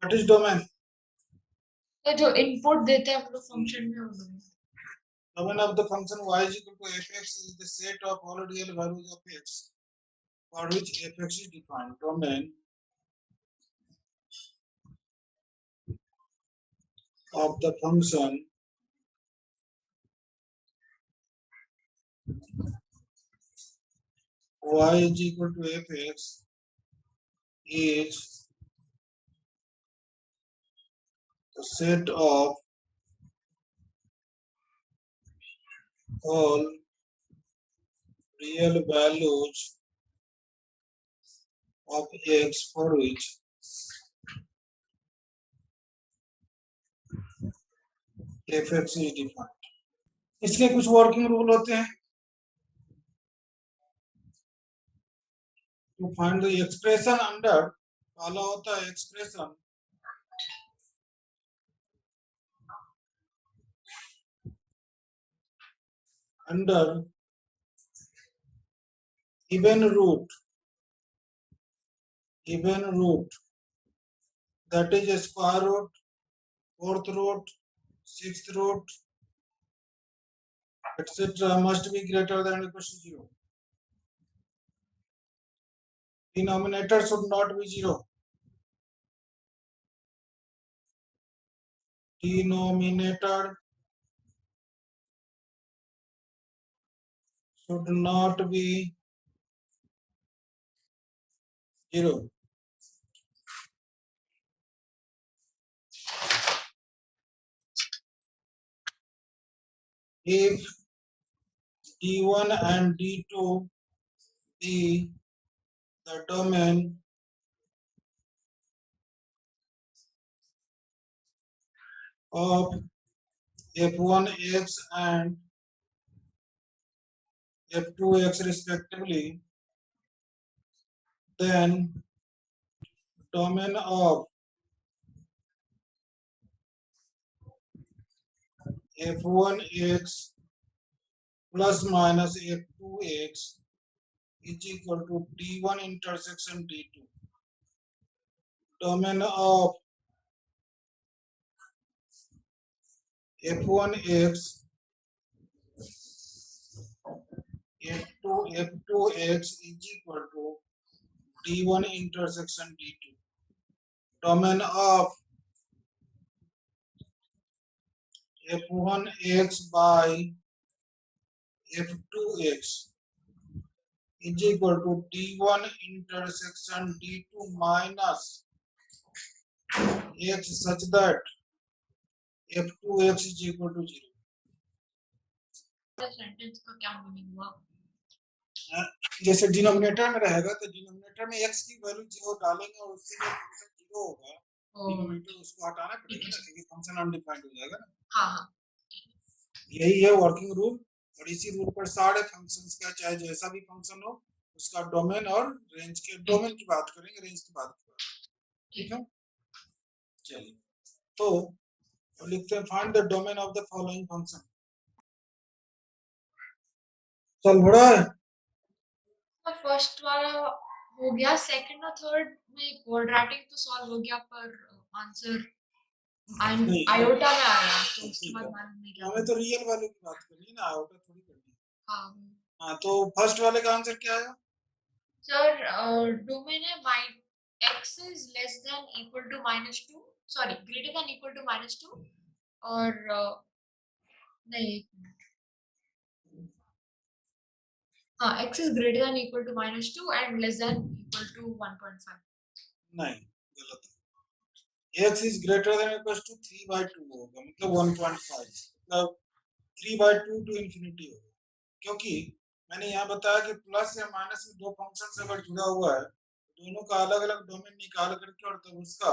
What is domain? तो जो input देते हैं हम लोग फंक्शन में, वो domain. Domain of the function y is equal to fx is the set of all real values of x for which fx is defined. Domain of the function y is equal to fx is the set of all real values of x for which fx is defined. इसके कुछ working rule होते हैं. To find the expression under, पहला होता है expression under even root, that is a square root, fourth root, sixth root, etc. must be greater than or equal to 0. Denominator should not be 0. Denominator should not be 0. If D1 and D2 be the domain of f1x and f2x respectively, then domain of f1x plus minus f2x is equal to D1 intersection D2. Domain of f1x f2x is equal to D1 intersection D2. Domain of f1x by f2x is equal to D1 intersection D2 minus x such that f2x is equal to 0. Sentence का क्या meaning हुआ? जैसे denominator में रहेगा तो denominator में x की value 0 डालेंगे और उसके लिए फंक्शन 0 होगा. डिनोमिनेटर उसको हटाना पड़ेगा ना, क्योंकि फंक्शन अनडिफाइंड हो जाएगा ना. हाँ. यही है वर्किंग रूल. और इसी रूल पर सारे फंक्शंस का, चाहे जैसा भी फंक्शन हो, उसका डोमेन और रेंज के, डोमेन की बात करेंगे, रेंज की बात करेंगे. ठीक है, चलिए. तो लिखते हैं find the domain of the following function. चल बड़ा है. फर्स्ट वाला हो गया, सेकंड और थर्ड में क्वाड्रेटिक तो सॉल्व हो गया, पर आंसर आयोटा में आया, तो उसके बाद मालूम नहीं क्या. हमें तो रियल वैल्यू की बात करनी है ना, आयोटा थोड़ी करनी है. हाँ, तो फर्स्ट वाले का आंसर क्या है सर? डोमेन है x is less than equal to -2, sorry greater than equal to -2, और नहीं, हाँ, x is greater than equal to -2 and less than equal to 1.5. नहीं, गलत है. x is greater than equal to 3/2 होगा, मतलब 1.5, मतलब 3/2 to infinity होगा. क्योंकि मैंने यहाँ बताया कि प्लस या माइनस में दो फंक्शन से अगर जुड़ा हुआ है, दोनों का अलग अलग डोमेन निकाल करके और तब उसका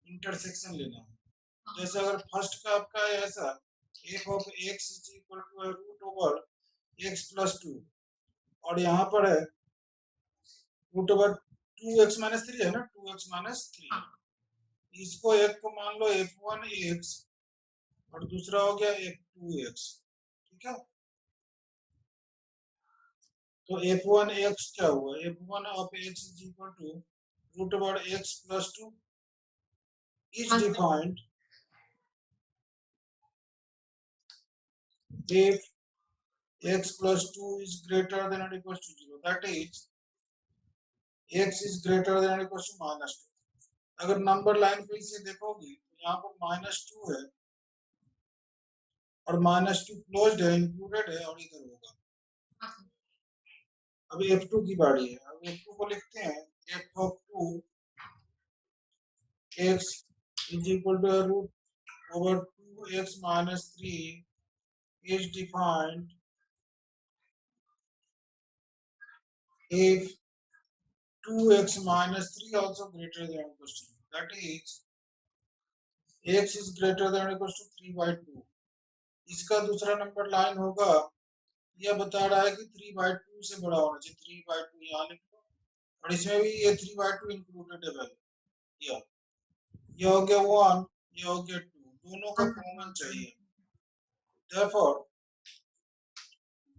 इंटरसेक्शन लेना है. जैसे अगर फर्स्ट का आपका है ऐसा, f of x is equal to root over x plus 2, और यहाँ पर है रूट ओवर 2x minus 3 है ना, 2x minus 3. इसको एक को मान लो f1x और दूसरा हो गया f2x. ठीक है, तो f1x क्या हुआ, f1 of x is equal to root over x plus 2. is हाँ, defined if x plus 2 is greater than or equals to 0. That is, x is greater than or equals to minus 2. अगर number line फिर से देखोगी तो यहाँ पर -2 है और -2 closed है, इंक्लूडेड है और इधर होगा। हाँ, अभी f2 की बारी है। अब f2 को लिखते हैं f of 2 x is equal to root over 2x minus 3 is defined if 2x minus 3 also greater than or equals to 0. That is, x is greater than or equals to 3 by 2. इसका दूसरा number line होगा, यह बता रहा है कि 3 by 2 से बड़ा होना चाहिए। 3 by 2 यहाँ लिख लो और इसमें भी ये 3 by 2 इंक्लूडेड है वैल्यू। यह हो गया 1, यह हो गया 2, दोनों का कॉमन चाहिए। Therefore,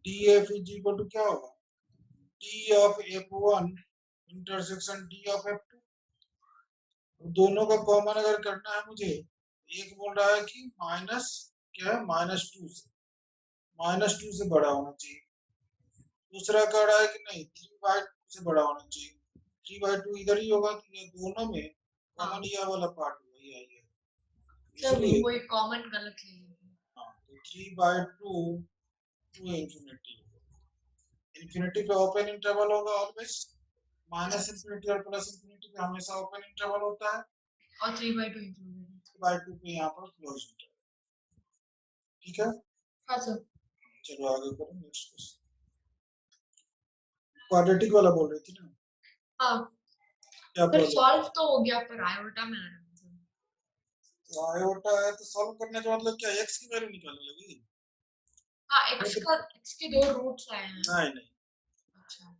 df is equal to क्या होगा? d of f1 intersection d of f2। दोनों का कॉमन अगर करना है मुझे, एक बोल रहा है कि माइनस क्या है, -2 से बड़ा होना चाहिए। दूसरा कह रहा है कि नहीं, 3/2 से बड़ा होना चाहिए। 3/2 इधर ही होगा, तो ये दोनों में कॉमन यह वाला पार्ट होगा, ये इसलिए कोई कॉमन गलत ले लिया। हाँ, तो 3/2 टू इंफिनिटी। इंफिनिटी पे ओपन इंटरवल होगा ऑलवेज, माइनस इंफिनिटी और प्लस इंफिनिटी पे हमेशा ओपन इंटरवल होता है और 3/2 इंक्लूडेड। 3/2 पे यहाँ पर क्लोज इंटरवल। ठीक है, हाँ सर। चलो आगे करो, नेक्स्ट क्वेश्चन। क्वाड्रेटिक वाला बोल रही थी ना? हाँ, क्या फिर प्रॉब्लम? सॉल्व तो हो गया पर आयोटा में आ रहा है सर। तो आयोटा है तो सॉल्व करने का मतलब क्या, x की वैल्यू निकालने लगी? हाँ, x के 2 रूट्स आए हैं। नहीं, अच्छा।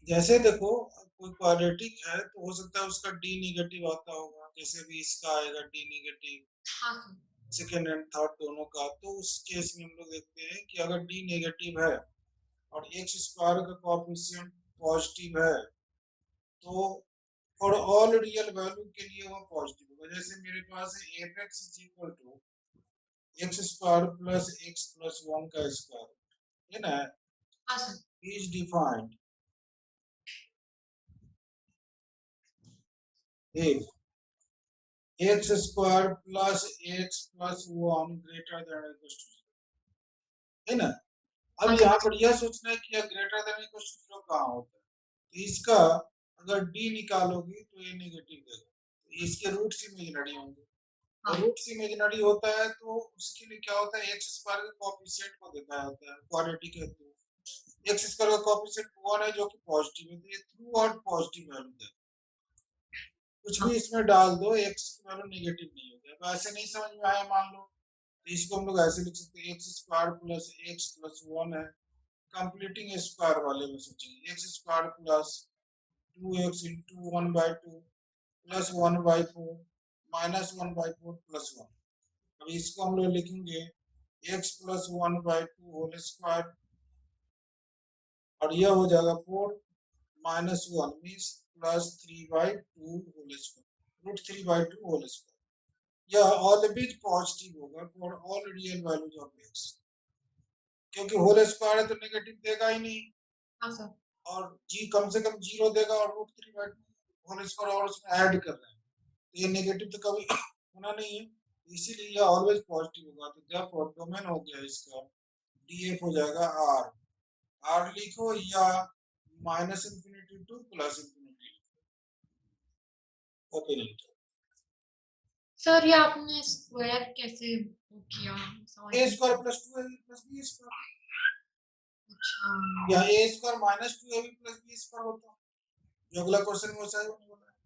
जैसे देखो, कोई क्वाड्रेटिक है तो हो सकता है उसका d नेगेटिव आता होगा, जैसे भी इसका आएगा d नेगेटिव। हाँ सर। सेकेंड एंड थर्ड दोनों का, तो उस केस में हम लोग देखते हैं कि अगर d नेगेटिव है और x स्क्वायर का कोएफिशिएंट पॉजिटिव है, तो फॉर ऑल रियल वैल्यू के लिए वो पॉजिटिव होगा। जैसे मेरे पास है f(x) is equal to x square plus x plus 1 का स्क्वायर, है ना? हाँ sir. Is defined if x square plus x plus 1 greater than और इक्वल टू 0, है ना? अब हाँ यहाँ सर। पर यह सोचना है कि ग्रेटर देन इक्वल टू 0 कहाँ होता है, तो इसका अगर d निकालोगी तो ये नेगेटिव देगा, तो इसके रूट्स इमेजिनरी होंगे। हाँ। रूट्स इमेजिनरी होता है तो उसके लिए क्या होता है, एक्स स्क्वायर के कोएफिशिएंट को देखा जाता है क्वाड्रेटिक है तो। एक्स स्क्वायर का कोएफिशिएंट 1 है जो कि पॉजिटिव है, तो ये थ्रू आउट पॉजिटिव वैल्यू देगा। कुछ भी इसमें डाल दो, एक्स की वैल्यू नेगेटिव नहीं होगी। अब ऐसे नहीं समझ में आया मान लो, तो इसको हम लोग ऐसे लिख सकते हैं, x square plus x plus 1 है, कंप्लीटिंग स्क्वायर वाले में सोचेंगे, x square plus 2x into 1/2 plus 1/4 minus 1/4 plus 1। अब इसको हम लोग लिखेंगे x प्लस 1/2 होल स्क्वायर, और यह हो जाएगा 4 minus 1 means plus 3/2 whole square, root 3/2 whole square. यह ऑलवेज पॉजिटिव होगा for all real values of x, क्योंकि होल स्क्वायर है तो नेगेटिव देगा ही नहीं। हाँ सर। और जी कम से कम 0 देगा, और रूट 3/2 होल स्क्वायर और उसमें ऐड कर रहे हैं, तो ये नेगेटिव तो कभी होना नहीं है, इसीलिए यह ऑलवेज पॉजिटिव होगा। तो देयरफॉर डोमेन हो गया इसका, df हो जाएगा r लिखो या minus infinity two plus infinity open inter. Sir ये आपने स्क्वायर कैसे वो किया? a square plus 2ab plus b square, अच्छा। या a square minus 2ab plus b square होता है, जो अगला क्वेश्चन में वैसा ही होने वाला है।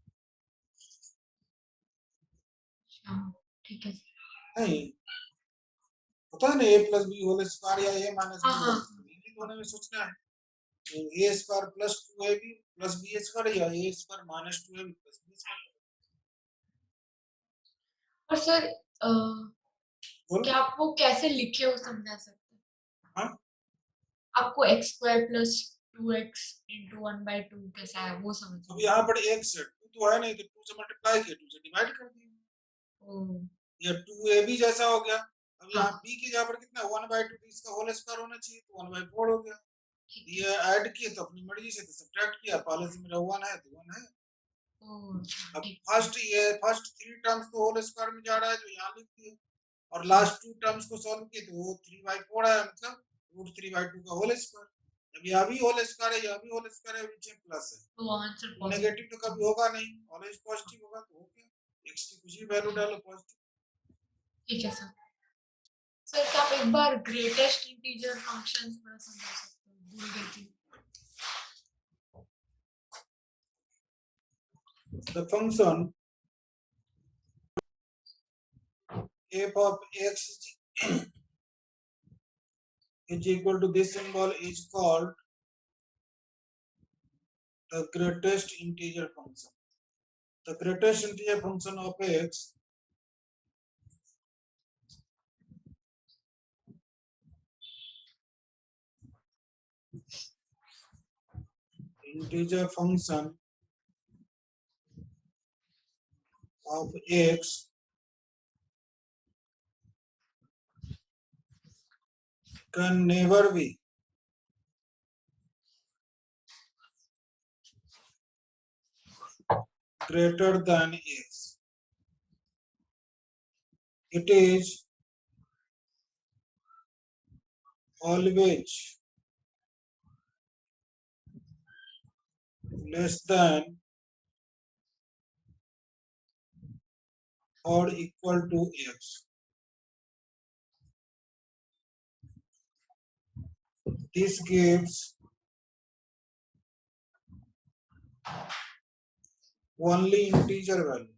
अच्छा, ठीक है सर। नहीं होता है ना, a plus b whole square या a माइनस हाँ b हाँ होल स्क्वायर, इन्हीं दोनों में सोचना है। तो a square plus 2ab plus b square या a square minus 2ab plus b square. और सर बोलो। क्या आप वो कैसे लिखे वो समझा सकते हैं? हाँ, आपको x square plus 2x into 1/2 कैसा है वो समझ अब में। यहाँ पर x है, 2 तो है नहीं, तो 2 से मल्टीप्लाई किया, 2 से डिवाइड कर दिया। ओह! या 2ab जैसा हो गया। अब यहाँ हाँ, b की जगह पर कितना 1/2 तो इसका होल स्क्वायर होना चाहिए, तो 1/4 हो गया। ठीक है। ये ऐड किए तो अपनी मर्जी से तो सब्ट्रैक्ट किया, पहले से मेरा 1 है तो 1 है। ओह! अच्छा, अब ठीक। फर्स्ट 3 टर्म्स तो होल स्क्वायर में जा रहा है जो यहाँ लिख दिए, और हाँ, लास्ट 2 टर्म्स को सॉल्व किए तो वो 3/4 है, मतलब √3/2 का होल स्क्वायर। अब यह भी होल स्क्वायर है, यह भी होल स्क्वायर है, नीचे प्लस है, तो आंसर तो पॉजिटिव। नेगेटिव तो कभी होगा नहीं, ऑलवेज पॉजिटिव होगा, तो हो गया। x की कुछ भी वैल्यू डालो पॉजिटिव। ठीक है सर। सर क्या आप एक बार ग्रेटेस्ट इंटीजर फंक्शंस थोड़ा समझा सकते हो? भूल गई थी। The function f of x is equal to this symbol is called the greatest integer function. The greatest integer function of x integer function of x can never be greater than x. It is always less than or equal to x. This gives only integer value.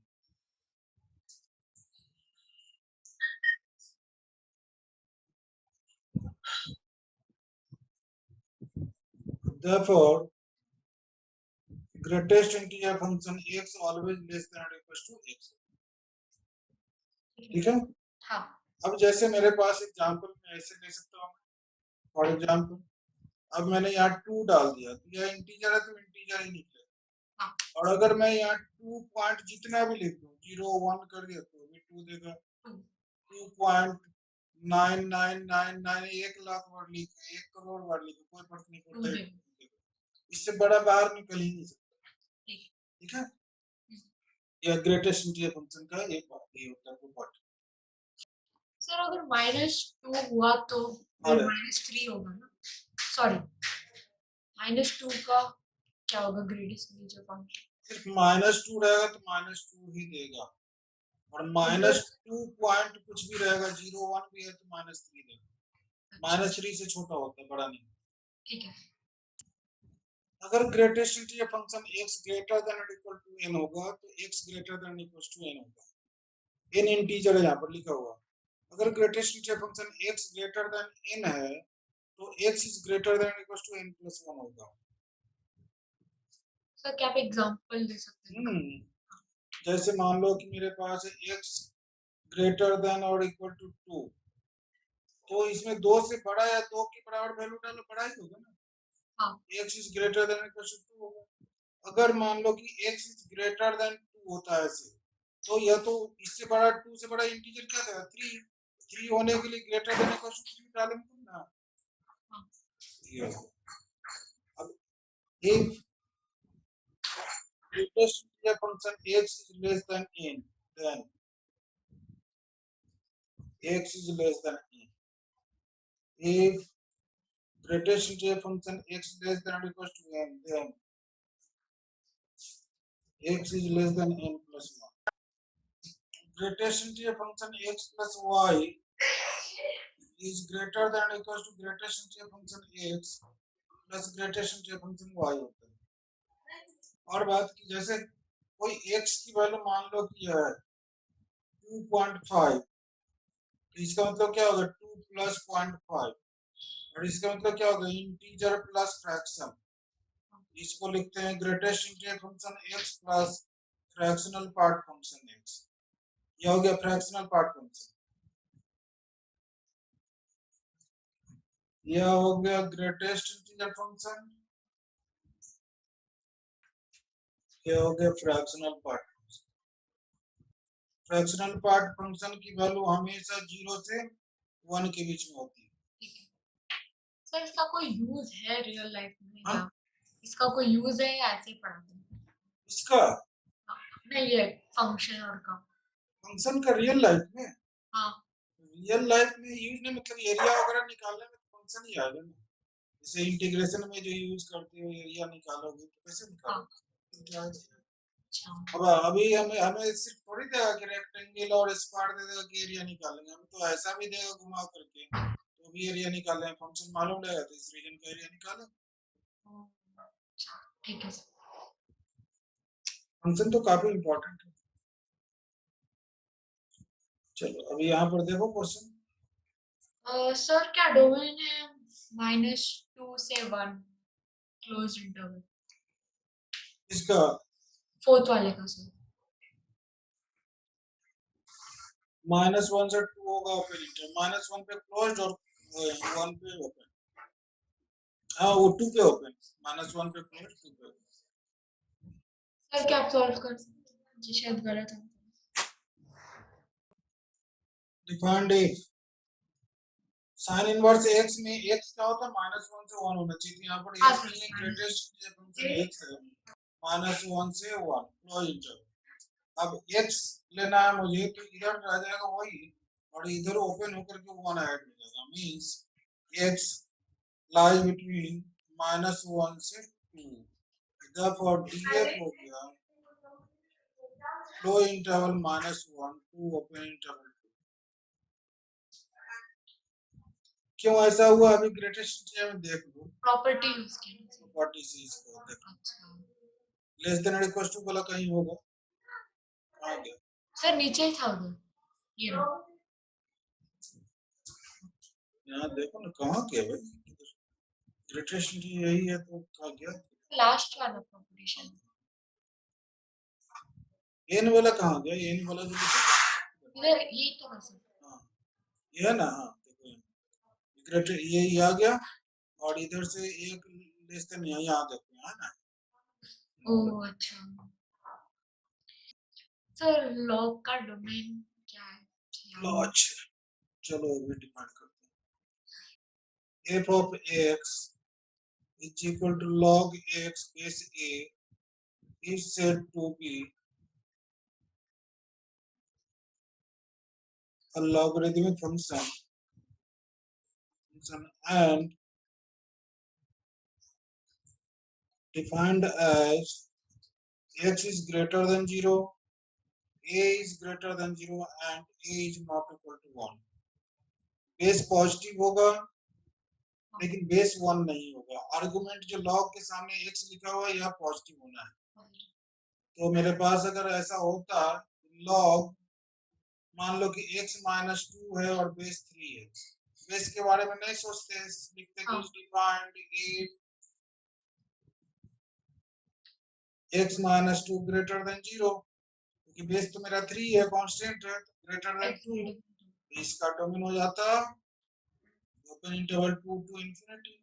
Therefore, greatest integer function x always less than or equals to x. ठीक है। हाँ, अब जैसे मेरे पास example में ऐसे ले सकता हूँ, फॉर एग्जांपल अब मैंने यहाँ 2 डाल दिया, तो यह इंटीजर है तो इंटीजर ही निकलेगा। हाँ, और अगर मैं यहाँ 2 पॉइंट जितना भी लिख दूं, 0 1 कर दिया तो भी 2 देगा। 2.9999 1 लाख वर्ड लिखे, 1 करोड़ वर्ड लिखे, कोई फर्क नहीं पड़ता है, इससे बड़ा बाहर निकल ही नहीं सकता। ठीक है। यह ग्रेटेस्ट इंटीजर फंक्शन का एक ये होता है पार्ट। सर अगर -2 हुआ तो फिर -3 होगा ना? सॉरी, -2 का क्या होगा ग्रेटेस्ट इंटीजर फंक्शन? सिर्फ -2 रहेगा तो -2 ही देगा, और -2 पॉइंट कुछ भी रहेगा, 0 1 भी है तो -3 देगा। -3 से छोटा होता है, बड़ा नहीं। ठीक है। अगर greatest integer function x greater than और इक्वल टू n होगा तो x greater than equal to n होगा। n इंटीजर है यहाँ पर लिखा हुआ। अगर greatest integer function x greater than n है तो x is greater than equal to n plus 1 होगा। सर क्या आप एग्जांपल दे सकते हैं? जैसे मान लो कि मेरे पास है x ग्रेटर देन और इक्वल टू 2, तो इसमें 2 से बड़ा या 2 के बराबर वैल्यू डालो, बड़ा ही होगा ना। हाँ, x is greater than equal to 2 होगा। अगर मान लो कि x इज ग्रेटर देन 2 होता है ऐसे, तो यह तो इससे बड़ा 2 से बड़ा इंटीजर क्या था 3। 3 होने के लिए ग्रेटर देन इक्वल टू 3 डालेंगे तुम ना। हाँ, ये अब if greatest integer function x is less than n, then x is less than n. If greatest integer function x less than or equals to n, then x is less than n plus 1. Greatest integer function x plus y is greater than or equals to greatest integer function x plus greatest integer function y होता है। और बात की जैसे कोई x की value मान लो कि है 2.5, तो इसका मतलब क्या होगा 2 प्लस 0.5, और इसका मतलब क्या होगा इंटीजर प्लस फ्रैक्शन। इसको लिखते हैं greatest integer function x plus fractional part function x। यह हो गया फ्रैक्शनल पार्ट फंक्शन। यह हो गया ग्रेटेस्ट इंटीजर फंक्शन, यह हो गया fractional part. Fractional part function की वैल्यू हमेशा 0 से 1 के बीच में होती है। ठीक है सर इसका कोई यूज है रियल लाइफ में हाँ? या इसका कोई यूज है या ऐसे ही पढ़ा दें इसका नहीं ये फंक्शन और का फंक्शन का रियल लाइफ में हाँ रियल लाइफ में यूज नहीं, मतलब एरिया वगैरह निकालने में फंक्शन ही आएगा ना। जैसे इंटीग्रेशन में जो यूज करते हो एरिया निकालोगे तो कैसे निकालोगे? अच्छा अब अभी हमें हमें सिर्फ थोड़ी देगा कि रेक्टेंगल और स्क्वायर दे देगा कि एरिया निकालेंगे, हमें तो ऐसा भी देगा घुमा करके तो भी एरिया निकालें, फंक्शन मालूम रहेगा तो इस रीजन का एरिया निकालें। अच्छा ठीक है सर फंक्शन तो काफी इंपॉर्टेंट है। चलो अभी यहाँ पर देखो क्वेश्चन। सर क्या डोमेन है -2 से 1 क्लोज इंटरवल इसका फोर्थ वाले का सर -1 से 2 होगा ओपन इंटरवल, -1 पे क्लोज्ड और 1 पे ओपन। हाँ वो 2 पे ओपन, -1 पे क्लोज्ड 2 पे ओपन। सर क्या आप सॉल्व कर सकते हैं जी शायद गलत है defined if sine inverse x में x क्या होता है -1 से 1 होना चाहिए, तो यहाँ पर हाँ x सर में ग्रेटेस्ट फंक्शन x है, -1 से 1 क्लोज इंटरवल। अब x लेना है मुझे तो इधर रह जाएगा वही और इधर ओपन होकर के 1 ऐड हो जाएगा, मींस x lies between -1 से 2, therefore df हो गया close interval -1 to open interval 2। क्यों ऐसा हुआ अभी ग्रेटेस्ट में देख लो, प्रॉपर्टी यूज की प्रॉपर्टी से इसको देखो, अच्छा लेस देन और इक्वल टू वाला कहीं होगा, आ गया। सर नीचे ही था उधर ये रहा यहाँ देखो ना कहाँ गया भाई, ग्रेटेस्ट यही है तो कहाँ गया, लास्ट वाला प्रॉपर्टी शायद एन वाला कहाँ गया, एन वाला जो लिखा इधर यही तो है सर हाँ ये है ना, हाँ देखो ग्रेटेस्ट ये आ गया और इधर से एक लेस देन यहाँ देखो यहाँ ना। ओह अच्छा सर लॉग का डोमेन क्या है लॉज चलो अभी डिफाइन करते हैं, f of x is equal to log x base a is said to be a logarithmic function and defined as x is greater than 0, a is greater than 0 and a is not equal to 1। Base positive होगा लेकिन base 1 नहीं होगा, argument जो log के सामने x लिखा हुआ है यह पॉजिटिव होना है। तो मेरे पास अगर ऐसा होता लॉग मान लो कि x -2 है और बेस 3 है, बेस के बारे में नहीं सोचते, लिखते कि डिफाइंड x -2 ग्रेटर देन 0, क्योंकि बेस तो मेरा 3 है कांस्टेंट है, ग्रेटर देन 2 इसका डोमेन हो जाता ओपन इंटरवल 2 टू इंफिनिटी,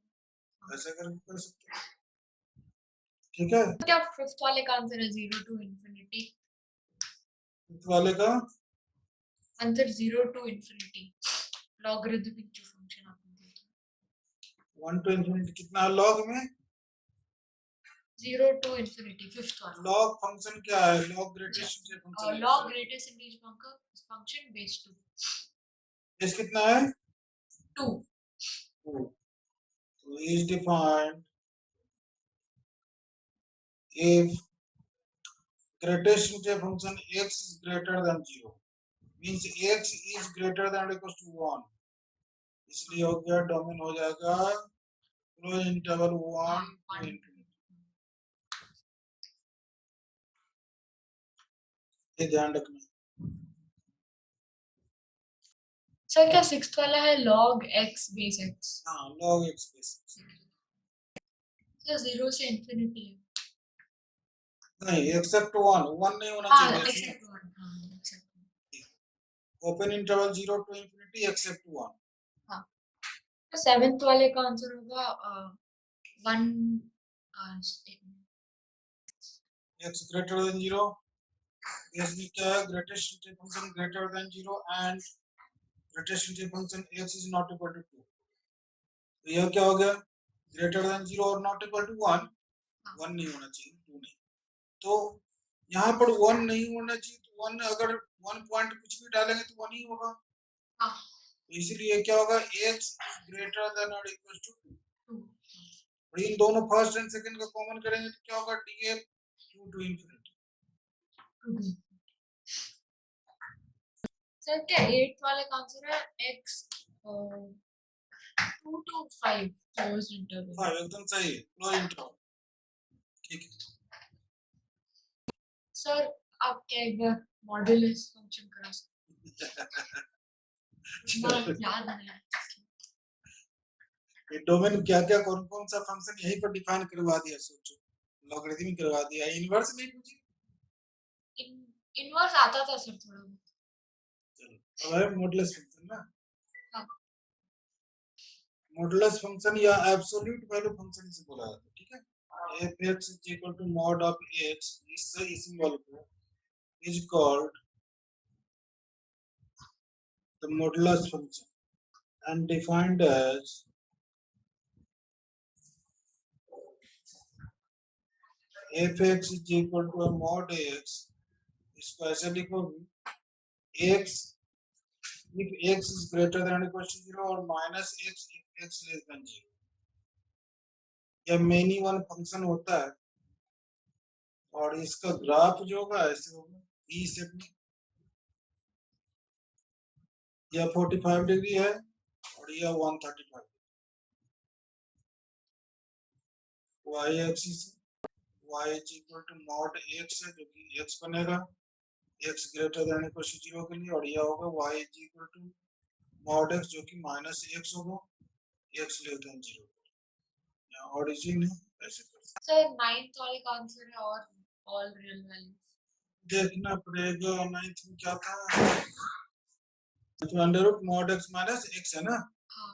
ऐसा कर सकते हैं। ठीक है क्या फिफ्थ वाले का आंसर है 0 टू इंफिनिटी फिफ्थ वाले का आंसर 0 टू इंफिनिटी लॉगरिथमिक जो फंक्शन आपने दिया 1 टू इंफिनिटी कितना है लॉग में, 0 टू इंफिनिटी फिफ्थ वाला लॉग फंक्शन क्या है, लॉग ग्रेटेस्ट से function log greatest integer function base 2 base कितना है 2 2, so is defined if greatest integer function x is greater than 0 means x is greater than or equal to 1, इसलिए हो गया domain हो जाएगा क्लोज इंटरवल 1 टू इंफिनिटी। ये ध्यान रखना। सर क्या सिक्स्थ वाला है log x बेस x हाँ log x बेस सर 0 से इंफिनिटी है नहीं एक्सेप्ट 1 1 नहीं होना हाँ चाहिए एक्सेप्ट 1 हाँ except open interval 0 to infinity except 1। हाँ तो सेवेंथ वाले का आंसर होगा 1 x ग्रेटर देन 0 केस में क्या है, greatest integer function greater than 0 and greatest integer function x is not equal to 2। तो यह क्या हो गया, ग्रेटर देन 0 और नॉट इक्वल टू 1, 1 नहीं होना चाहिए, 2 नहीं। तो यहाँ पर 1 नहीं होना चाहिए, तो 1 अगर 1 पॉइंट कुछ भी डालेंगे तो 1 ही होगा। तो इसीलिए क्या होगा, x ग्रेटर देन और इक्वल टू 2। और इन दोनों फर्स्ट एंड सेकंड का कॉमन करेंगे तो क्या होगा, df 2 to infinity। सर क्या 8 वाले का आंसर है x 2 to 5 क्लोज्ड इंटरवल। हाँ एकदम सही है, क्लोज इंटरवल। ठीक है सर आप क्या एक बार मॉड्यूलस फंक्शन करा सकते हैं? याद नहीं है। ये डोमेन क्या क्या कौन कौन सा फंक्शन यहीं पर डिफाइन करवा दिया, सोचो, लॉगरिथम करवा दिया, इनवर्स नहीं पूछी। इनवर्स आता था सर थोड़ा बहुत। चलो अब है मॉडुलस फंक्शन ना। हाँ। मॉडुलस फंक्शन या एब्सोल्यूट वैल्यू फंक्शन से बोला जाता है, ठीक है। f(x) is equal to mod of x, इस सिंबल को is called the modulus function and defined as f(x) is equal to a mod x, इसको ऐसे लिखोगे x if x is greater than or equal to 0 और minus x if x less than 0। यह many one function होता है और इसका graph जो होगा ऐसे होगा, ई शेप में। यह 45 डिग्री है और यह 135। y axis y is equal to mod x है, जो कि x बनेगा x greater than equal to 0 के लिए, और यह होगा y is equal to mod x जो कि माइनस x होगा x लेस देन 0। यहाँ ओरिजिन है, ऐसे कर सकते सर 9th वाले का आंसर है और ऑल रियल वैल्यू। देखना पड़ेगा 9th में क्या था, तो under root mod x minus x है ना। हाँ।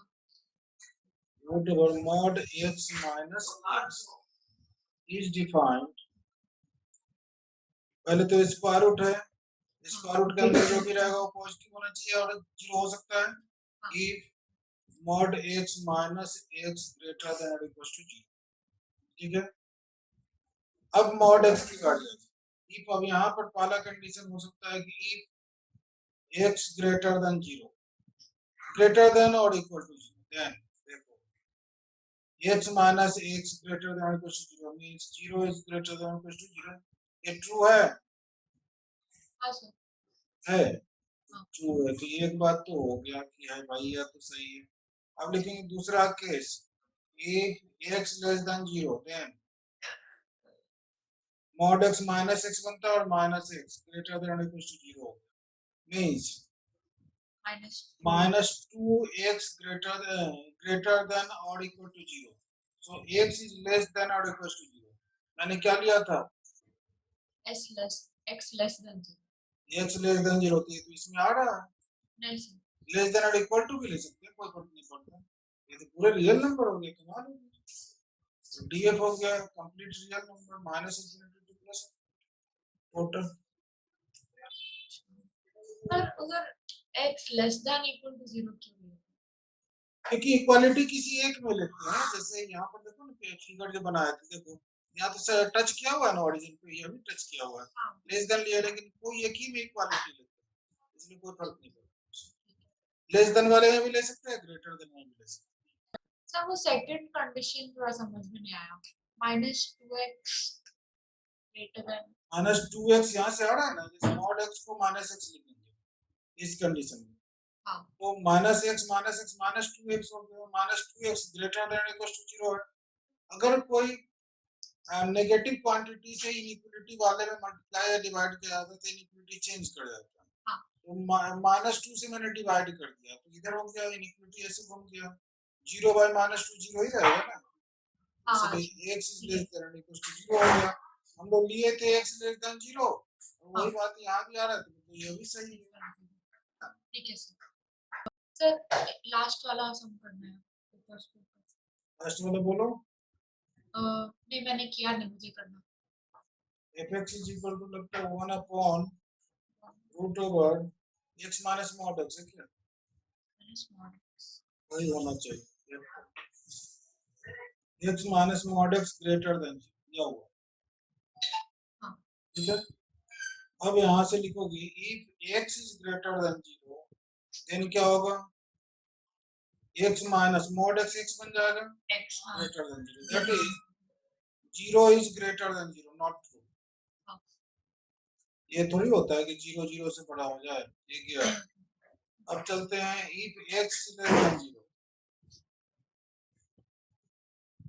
Root over mod x minus x is defined, पहले तो स्क्वायर रूट है, स्क्वायर रूट के अंदर जो भी रहेगा वो पॉजिटिव होना चाहिए और 0 हो सकता है। if mod x minus x greater than और इक्वल टू 0, ठीक है। अब mod x की वैल्यू if, अब यहाँ पर पहला कंडीशन हो सकता है कि if x greater than 0, greater than और इक्वल टू 0, देन देखो x minus x greater than और equal to 0 means 0 is greater than और इक्वल टू 0। ये ट्रू है? हाँ सर। है ट्रू है, तो एक बात तो हो गया कि है भाई, यह तो सही है। अब लिखेंगे दूसरा case, if x less than 0 then mod x minus x बनता है और माइनस x ग्रेटर देन और equal to 0 means minus 2x greater than or equal to 0, so x is less than or equal to 0। मैंने क्या लिया था, x less than 0। x less than 0, तो इसमें आ रहा है नहीं सर, लेस देन और इक्वल टू भी ले सकते हैं, कोई फर्क नहीं पड़ता। ये तो पूरे रियल नंबर हो गए, कमाल हो गया। df हो गया complete real number minus infinity two plus total. पर उधर x less than equal to 0 क्यों नहीं? क्योंकि इक्वालिटी किसी एक में लेते हैं, जैसे यहाँ पर देखो ना फिगर जो बनाया था, देखो यहाँ तो टच किया हुआ है ना ओरिजिन पे, ये भी टच किया हुआ है, लेस देन लिया, लेकिन कोई एक ही में इक्वालिटी लेते हैं, इसलिए कोई फर्क नहीं पड़ता। लेस देन वाले में भी ले सकते हैं, ग्रेटर देन में भी ले सकते हैं। सर वो सेकंड कंडीशन थोड़ा समझ में नहीं आया, -2x greater than। Minus 2x यहाँ से आ रहा है ना, जैसे मॉड x को माइनस x लिखेंगे इस कंडीशन में, हाँ। तो माइनस x माइनस 2x हो गया, minus 2x greater than equal to 0 है। अगर कोई नेगेटिव क्वांटिटी से इनइक्वालिटी वाले में मल्टीप्लाई या डिवाइड किया जाता है तो इनइक्वालिटी चेंज कर जाता है। हाँ। तो माइनस 2 से मैंने डिवाइड कर दिया तो इधर हो गया, इनइक्वालिटी ऐसे बन गया, 0 बाय माइनस 2 0 ही रहेगा ना। हाँ। इसलिए x is less than equal to 0 हो गया। हम लोग लिए थे x लेस देन 0, वही बात यहाँ भी आ रहा है, तो ये भी सही है। ठीक है सर। सर लास्ट वाला सम करना है, लास्ट वाला बोलो। नहीं मैंने किया नहीं, मुझे करना। fx इज इक्वल टू लगता है 1 upon root over x minus mod x है क्या? Minus mod x। वही होना चाहिए। x minus mod x greater than दिया हुआ, हाँ। ठीक है। अब यहाँ से लिखोगे if x is greater than 0 then क्या होगा? x minus mod x x बन जाएगा x हाँ। Greater than 0, that is 0 is greater than 0, not true. हाँ। ये थोड़ी होता है कि 0 0 से बड़ा हो जाए, ये क्या है? अब चलते हैं if x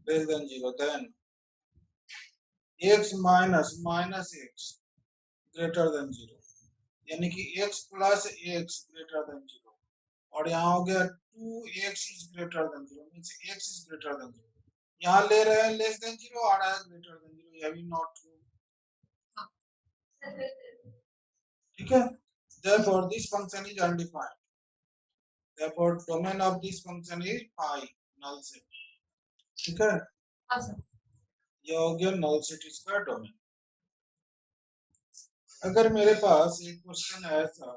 less than 0 then x minus minus x greater than 0, यानी कि x plus x greater than 0, और यहाँ हो गया 2x is greater than 0 means x is greater than 0। यहाँ ले रहे हैं लेस देन 0, आ रहा है ग्रेटर देन 0, यह भी नॉट ट्रू, ठीक है। therefore this function is undefined, therefore domain of this function is phi, null set, ठीक है। हाँ सर। यह हो गया null set इसका डोमेन। अगर मेरे पास एक क्वेश्चन है ऐसा,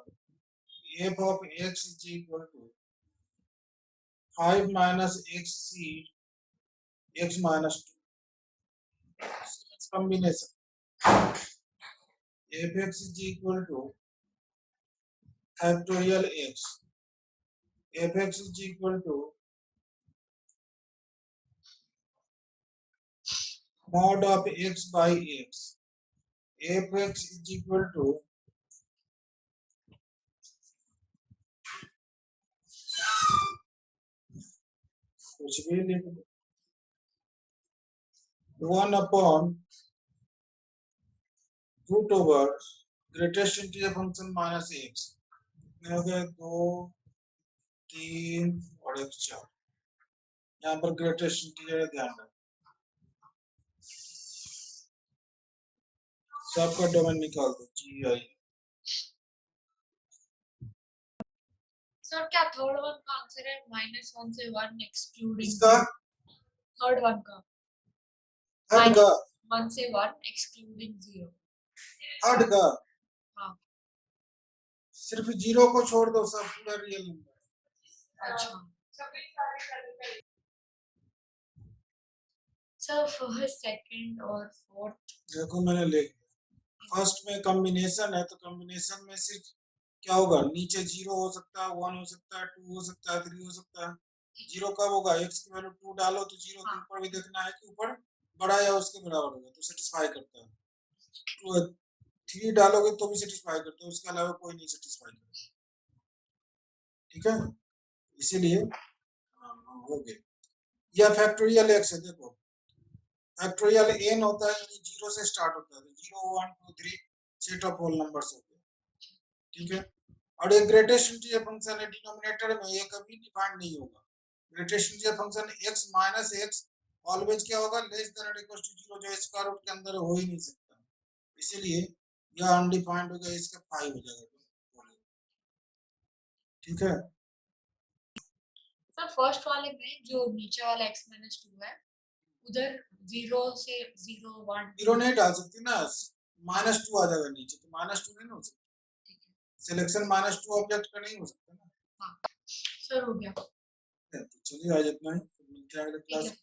f of x is equal to 5 minus xc x minus 2, combination fx is equal to factorial x, fx is equal to mod of x by x, fx is equal to कुछ भी लिख दो, 1 upon root over greatest integer function minus x, कितने हो गए? 2 3 और 1 4, यहाँ पर ग्रेटेस्ट इंटीजर है, ध्यान रखो। सबका डोमेन निकाल दो, जी आई। सर क्या थर्ड वन का आंसर है -1 से 1 एक्सक्लूडिंग इसका थर्ड वन का थर्ड का -1 से 1 एक्सक्लूडिंग 0। थर्ड का हाँ। सिर्फ 0 को छोड़ दो, सब पूरा रियल नंबर। अच्छा सर फर्स्ट सेकंड और फोर्थ देखो मैंने लिख फर्स्ट में कॉम्बिनेशन है, तो कॉम्बिनेशन में सिर्फ क्या होगा? नीचे 0 हो सकता है, 1 हो सकता है, 2 हो सकता है, 3 हो सकता है। 0 कब होगा? x की वैल्यू 2 डालो तो 0 के ऊपर भी देखना है कि ऊपर बड़ा या उसके बराबर होगा, तो सेटिस्फाई करता है। 3 डालोगे तो भी सेटिस्फाई करता है, उसके अलावा कोई नहीं सेटिस्फाई करता, ठीक है। इसीलिए हो गया। यह फैक्टोरियल x है, देखो फैक्टोरियल n होता है यानी 0 से स्टार्ट होता है, 0 1 2 3 सेट ऑफ होल नंबर्स होते हैं, ठीक है। और ये ग्रेटेस्ट इंटीजर फंक्शन है, डिनोमिनेटर में ये कभी डिफाइंड नहीं होगा। Greatest integer function x minus x always क्या होगा? लेस देन और इक्वल टू 0, जो स्क्वायर रूट के अंदर हो ही नहीं सकता, इसीलिए यह अनडिफाइंड हो गया, इसका 5 हो जाएगा, ठीक है। सर फर्स्ट वाले में जो नीचे वाला x - 2 है उधर 0 से 0 1 0 नहीं डाल सकती ना, -2 आ जाएगा नीचे, तो -2 नहीं हो सकता, ठीक है सिलेक्शन -2 ऑब्जेक्ट का नहीं हो सकता ना। हाँ सर हो गया। तो चलिए आज इतना ही, मिलते हैं अगले ठीक क्लास। है।